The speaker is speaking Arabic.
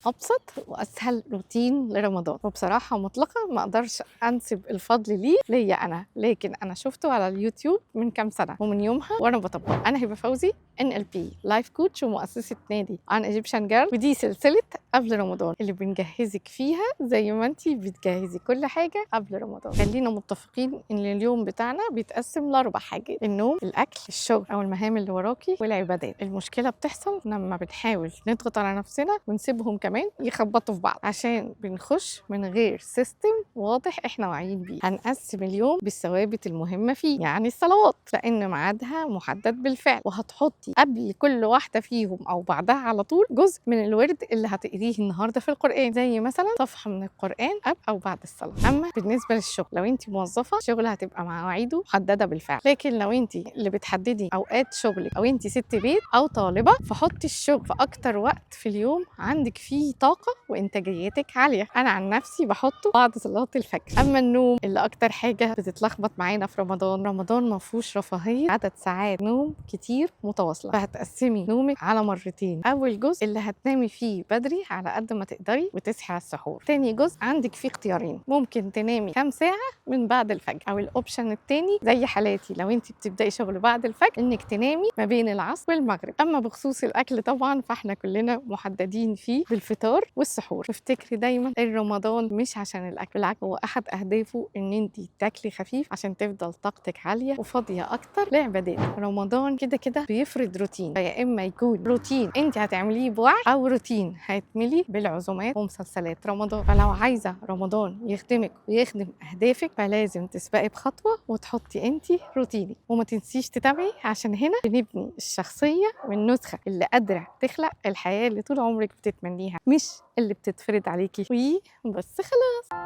ابسط واسهل روتين لرمضان، وبصراحه مطلقه ما اقدرش انسب الفضل ليا انا، لكن انا شفته على اليوتيوب من كام سنه ومن يومها وانا بطبقه. انا هبه فوزي، NLP لايف كوتش ومؤسسه نادي عن ايجيبشن جيرل، ودي سلسله قبل رمضان اللي بنجهزك فيها زي ما انتي بتجهزي كل حاجه قبل رمضان. خلينا متفقين ان اليوم بتاعنا بيتقسم لاربع حاجات: النوم، الاكل، الشغل او المهام اللي وراكي، والعبادات. المشكله بتحصل لما بنحاول نضغط على نفسنا ونسيبهم كمان يخبطوا في بعض، عشان بنخش من غير سيستم واضح احنا واعيين بيه. هنقسم اليوم بالثوابت المهمه فيه، يعني الصلوات، لان ميعادها محدد بالفعل، وهتحطي قبل كل واحده فيهم او بعدها على طول جزء من الورد اللي هتقريه النهارده في القران، زي مثلا صفحه من القران قبل او بعد الصلاه. اما بالنسبه للشغل، لو انت موظفه شغل هتبقى مواعيده محدده بالفعل، لكن لو انت اللي بتحددي اوقات شغلك او انت ست بيت او طالبه، فحطي الشغل في اكتر وقت في اليوم عندك فيه طاقه وانتاجيتك عاليه. انا عن نفسي بحطه بعد صلاه الفجر. اما النوم اللي اكتر حاجه بتتلخبط معانا في رمضان ما فيهوش رفاهيه عدد ساعات نوم كتير متواصله، فهتقسمي نومك على مرتين: اول جزء اللي هتنامي فيه بدري على قد ما تقدري وتصحي على السحور، تاني جزء عندك فيه اختيارين: ممكن تنامي كام ساعه من بعد الفجر، او الاوبشن التاني زي حالاتي لو انت بتبداي شغل بعد الفجر انك تنامي ما بين العصر والمغرب. اما بخصوص الاكل طبعا فاحنا كلنا محددين فيه بالفطار والسحور. وافتكري دايما رمضان مش عشان الاكل، بالعكس هو احد اهدافه ان انت تاكلي خفيف عشان تفضل طاقتك عاليه وفاضيه اكتر لعبادات. رمضان كده كده بيفرض روتين، فيا اما يكون روتين انت هتعمليه بوعي، او روتين هتملي بالعزومات ومسلسلات رمضان. فلو عايزه رمضان يخدمك ويخدم اهدافك فلازم تسبقي بخطوه وتحطي انت روتينك، وما تنسيش تتابعي، عشان هنا بنبني الشخصيه والنسخه اللي قادره تخلق الحياه اللي طول عمرك بتتمنيها، مش اللي بتتفرض عليكي. وبس خلاص.